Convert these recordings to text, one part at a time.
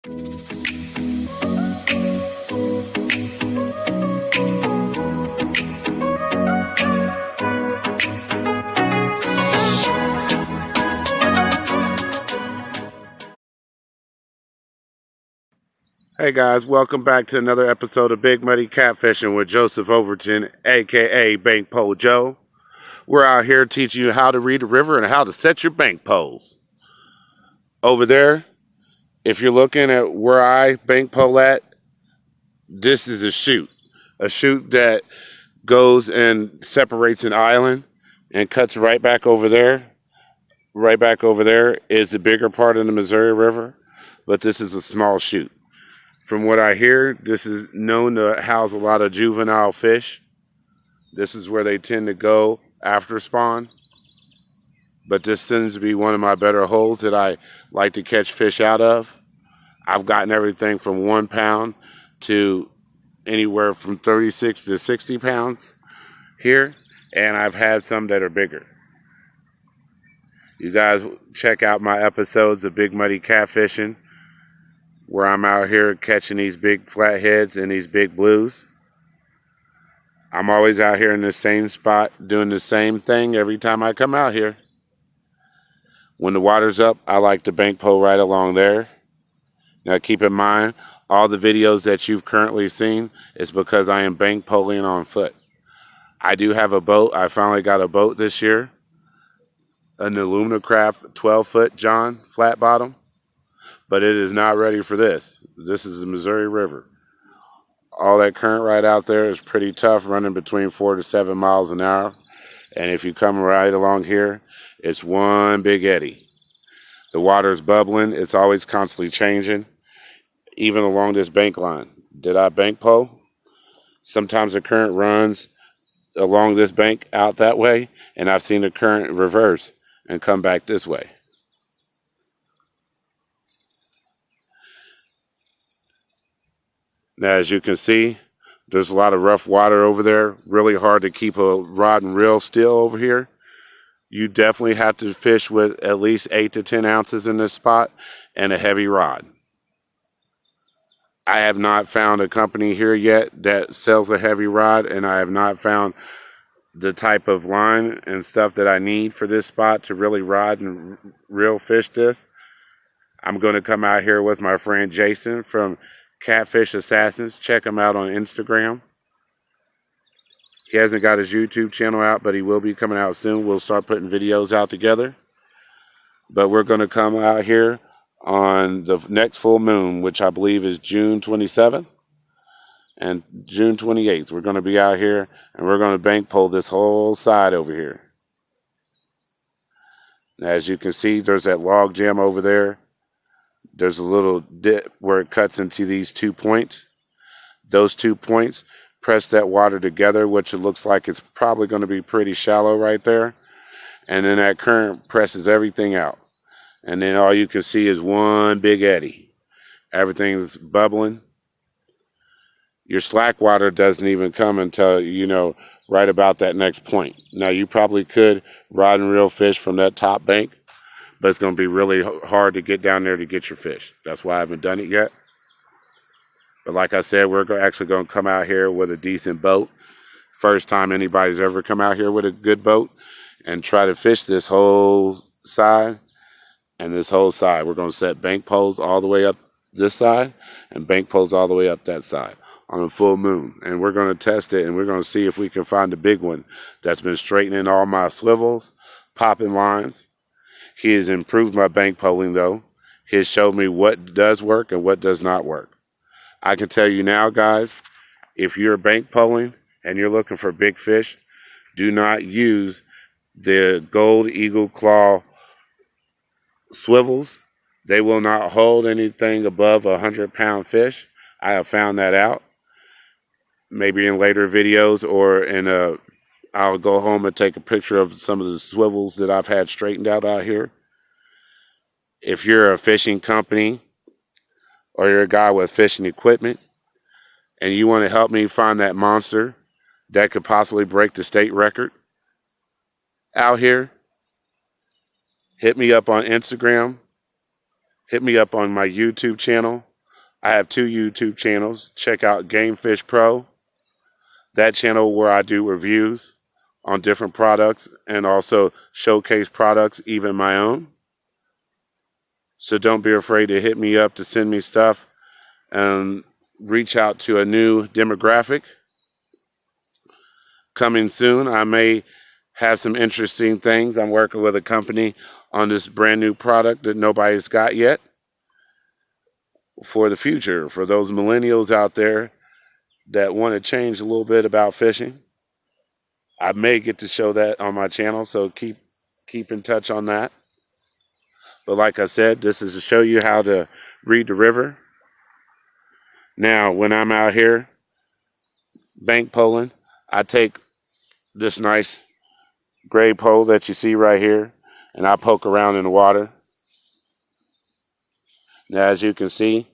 Hey guys, welcome back to another episode of Big Muddy Catfishing with Joseph Overton, aka Bank Pole Joe. We're out here teaching you how to read the river and how to set your bank poles. Over there, if you're looking at where I bank pole at, this is a chute that goes and separates an island and cuts right back over there. Right back over there is the bigger part of the Missouri River, but this is a small chute. From what I hear, this is known to house a lot of juvenile fish. This is where they tend to go after spawn. But this seems to be one of my better holes that I like to catch fish out of. I've gotten everything from 1 pound to anywhere from 36 to 60 pounds here. And I've had some that are bigger. You guys check out my episodes of Big Muddy Catfishing, where I'm out here catching these big flatheads and these big blues. I'm always out here in the same spot doing the same thing every time I come out here. When the water's up, I like to bank pole right along there. Now keep in mind, all the videos that you've currently seen is because I am bank poling on foot. I do have a boat. I finally got a boat this year. An aluminum craft 12-foot John flat bottom. But it is not ready for this. This is the Missouri River. All that current right out there is pretty tough, running between 4 to 7 miles an hour. And if you come right along here, it's one big eddy. The water is bubbling. It's always constantly changing, even along this bank line. Did I bank pole? Sometimes the current runs along this bank out that way, and I've seen the current reverse and come back this way. Now, as you can see, there's a lot of rough water over there. Really hard to keep a rod and reel still over here. You definitely have to fish with at least 8 to 10 ounces in this spot and a heavy rod. I have not found a company here yet that sells a heavy rod, and I have not found the type of line and stuff that I need for this spot to really rod and reel fish this. I'm going to come out here with my friend Jason from Catfish Assassins. Check him out on Instagram. He hasn't got his YouTube channel out, but he will be coming out soon. We'll start putting videos out together. But we're going to come out here on the next full moon, which I believe is June 27th and June 28th. We're going to be out here and we're going to bank pole this whole side over here. As you can see, there's that log jam over there. There's a little dip where it cuts into these 2 points. Those 2 points press that water together, which it looks like it's probably going to be pretty shallow right there. And then that current presses everything out. And then all you can see is one big eddy. Everything's bubbling. Your slack water doesn't even come until, right about that next point. Now, you probably could rod and reel fish from that top bank, but it's going to be really hard to get down there to get your fish. That's why I haven't done it yet. But like I said, we're actually going to come out here with a decent boat. First time anybody's ever come out here with a good boat and try to fish this whole side and this whole side. We're going to set bank poles all the way up this side and bank poles all the way up that side on a full moon. And we're going to test it, and we're going to see if we can find the big one that's been straightening all my swivels, popping lines. He has improved my bank poling, though. He has showed me what does work and what does not work. I can tell you now, guys, if you're bank poling and you're looking for big fish, do not use the Gold Eagle Claw swivels. They will not hold anything above 100-pound fish. I have found that out. Maybe in later videos or I'll go home and take a picture of some of the swivels that I've had straightened out here. If you're a fishing company or you're a guy with fishing equipment and you want to help me find that monster that could possibly break the state record out here, hit me up on Instagram, hit me up on my YouTube channel, I have 2 YouTube channels. Check out Game Fish Pro, that channel where I do reviews on different products and also showcase products, even my own. So don't be afraid to hit me up to send me stuff and reach out to a new demographic. Coming soon, I may have some interesting things. I'm working with a company on this brand new product that nobody's got yet for the future, for those millennials out there that want to change a little bit about fishing. I may get to show that on my channel, so keep in touch on that. But like I said, this is to show you how to read the river. Now, when I'm out here bank poling, I take this nice gray pole that you see right here, and I poke around in the water. Now, as you can see,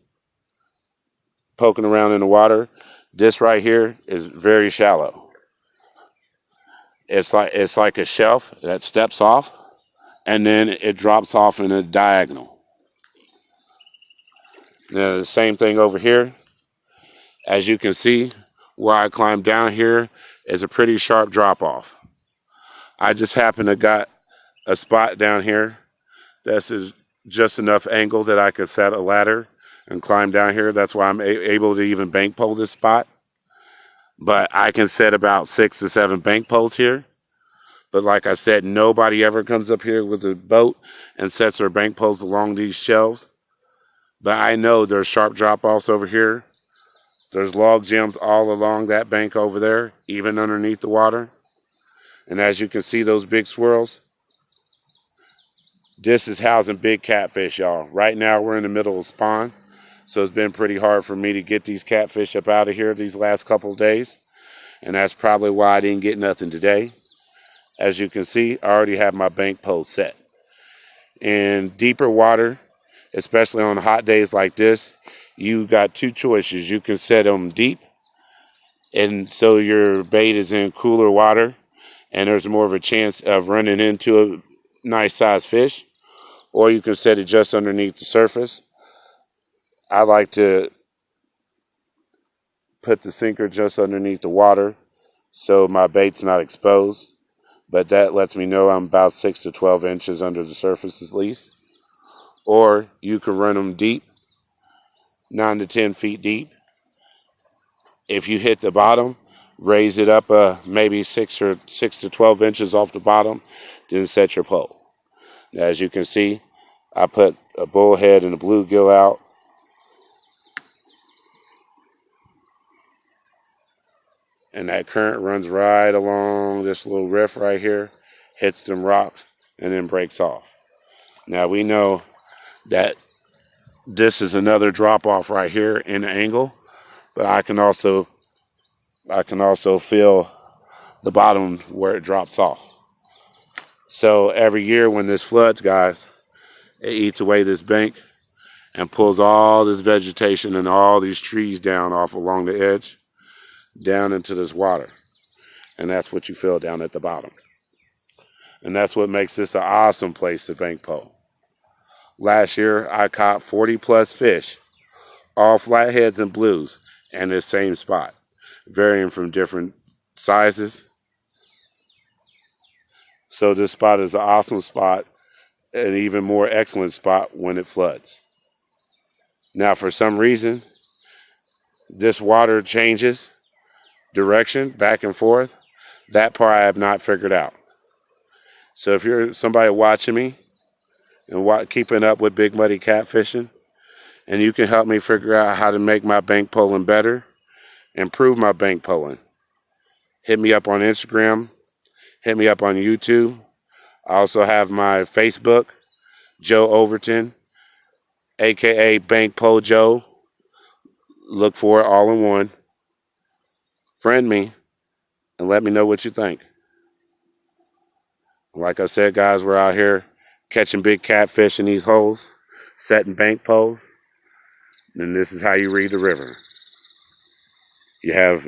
poking around in the water, this right here is very shallow. It's like a shelf that steps off, and then it drops off in a diagonal. Now, the same thing over here. As you can see, where I climb down here is a pretty sharp drop off. I just happen to got a spot down here that's just enough angle that I could set a ladder and climb down here. That's why I'm able to even bank pole this spot. But I can set about 6 to 7 bank poles here. But like I said, nobody ever comes up here with a boat and sets their bank poles along these shelves. But I know there's sharp drop-offs over here. There's log jams all along that bank over there, even underneath the water. And as you can see, those big swirls, this is housing big catfish, y'all. Right now, we're in the middle of spawn, so it's been pretty hard for me to get these catfish up out of here these last couple of days. And that's probably why I didn't get nothing today. As you can see, I already have my bank pole set. In deeper water, especially on hot days like this, you got 2 choices. You can set them deep, and so your bait is in cooler water, and there's more of a chance of running into a nice sized fish. Or you can set it just underneath the surface. I like to put the sinker just underneath the water so my bait's not exposed. But that lets me know I'm about 6 to 12 inches under the surface at least. Or you can run them deep, 9 to 10 feet deep. If you hit the bottom, raise it up maybe 6 to 12 inches off the bottom, then set your pole. Now, as you can see, I put a bullhead and a bluegill out. And that current runs right along this little riff right here, hits them rocks, and then breaks off. Now we know that this is another drop off right here in the angle, but I can also feel the bottom where it drops off. So every year when this floods, guys, it eats away this bank and pulls all this vegetation and all these trees down off along the edge, down into this water. And that's what you feel down at the bottom. And that's what makes this an awesome place to bank pole. Last year, I caught 40 plus fish, all flatheads and blues, in this same spot, varying from different sizes. So this spot is an awesome spot, an even more excellent spot when it floods. Now, for some reason, this water changes direction back and forth. That part I have not figured out. So if you're somebody watching me and keeping up with big muddy catfishing, and you can help me figure out how to make my bank poling better, improve my bank poling, hit me up on Instagram, hit me up on YouTube. I also have my Facebook, Joe Overton, aka Bank Pole Joe. Look for it all in one. Friend me and let me know what you think. Like I said, guys, we're out here catching big catfish in these holes, setting bank poles, and this is how you read the river. You have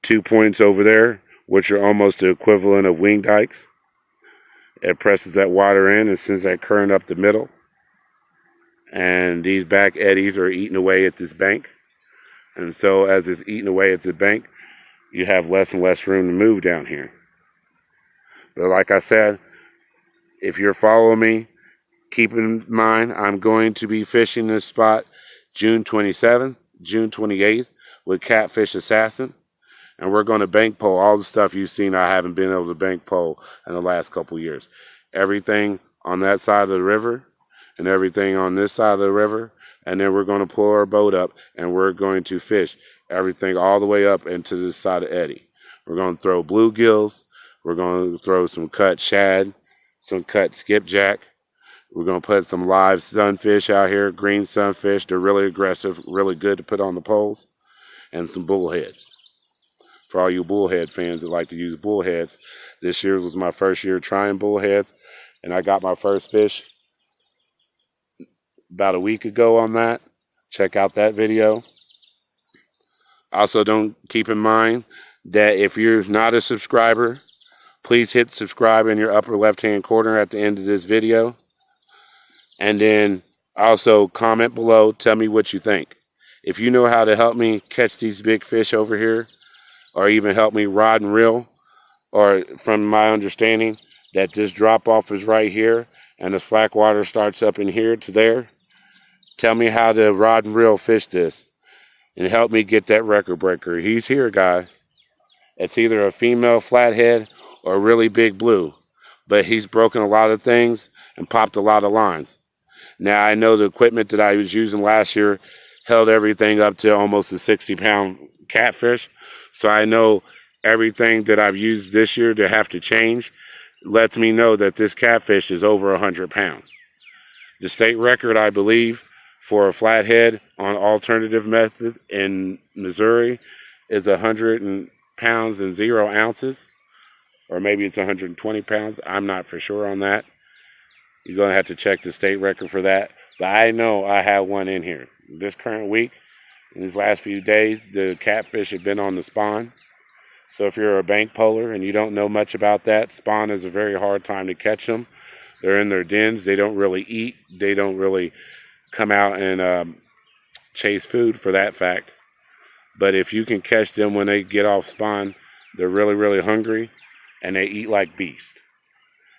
2 points over there, which are almost the equivalent of wing dikes. It presses that water in and sends that current up the middle, and these back eddies are eating away at this bank. And so as it's eating away at the bank, you have less and less room to move down here. But like I said, if you're following me, keep in mind I'm going to be fishing this spot June 27th, June 28th with Catfish Assassin. And we're going to bank pole all the stuff you've seen I haven't been able to bank pole in the last couple years. Everything on that side of the river and everything on this side of the river. And then we're going to pull our boat up and we're going to fish everything all the way up into this side of eddy. We're going to throw bluegills. We're going to throw some cut shad, some cut skipjack. We're going to put some live sunfish out here, green sunfish. They're really aggressive, really good to put on the poles. And some bullheads. For all you bullhead fans that like to use bullheads, this year was my first year trying bullheads. And I got my first fish about a week ago on that. Check out that video. Also, don't keep in mind that if you're not a subscriber, please hit subscribe in your upper left-hand corner at the end of this video. And then also comment below, tell me what you think. If you know how to help me catch these big fish over here, or even help me rod and reel, or from my understanding that this drop off is right here and the slack water starts up in here to there, tell me how to rod and reel fish this and help me get that record breaker. He's here, guys. It's either a female flathead or a really big blue, but he's broken a lot of things and popped a lot of lines. Now, I know the equipment that I was using last year held everything up to almost a 60-pound catfish. So I know everything that I've used this year to have to change lets me know that this catfish is over 100 pounds. The state record, I believe, for a flathead on alternative method in Missouri is 100 pounds and 0 ounces. Or maybe it's 120 pounds. I'm not for sure on that. You're going to have to check the state record for that. But I know I have one in here. This current week, in these last few days, the catfish have been on the spawn. So if you're a bank poler and you don't know much about that, spawn is a very hard time to catch them. They're in their dens. They don't really eat. They don't really come out and chase food for that fact. But if you can catch them when they get off spawn, they're really, really hungry and they eat like beasts.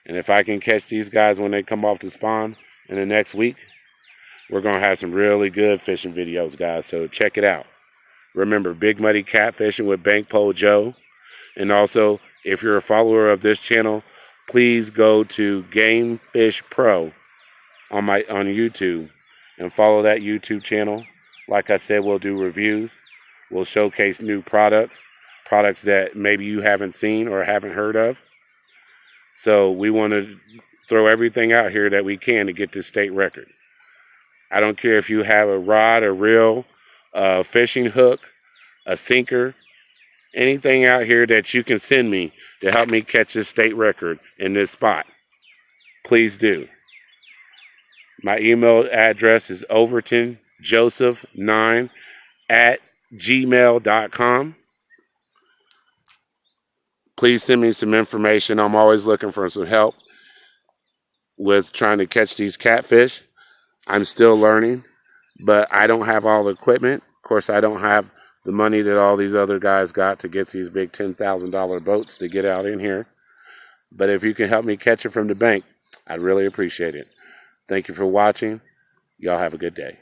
And if I can catch these guys when they come off the spawn in the next week, we're going to have some really good fishing videos, guys. So check it out. Remember, Big Muddy Catfishing with Bank Pole Joe. And also, if you're a follower of this channel, please go to Game Fish Pro on YouTube and follow that YouTube channel. Like I said, we'll do reviews. We'll showcase new products that maybe you haven't seen or haven't heard of. So we want to throw everything out here that we can to get this state record. I don't care if you have a rod, a reel, a fishing hook, a sinker, anything out here that you can send me to help me catch this state record in this spot. Please do. My email address is overtonjoseph9@gmail.com. Please send me some information. I'm always looking for some help with trying to catch these catfish. I'm still learning, but I don't have all the equipment. Of course, I don't have the money that all these other guys got to get these big $10,000 boats to get out in here. But if you can help me catch it from the bank, I'd really appreciate it. Thank you for watching. Y'all have a good day.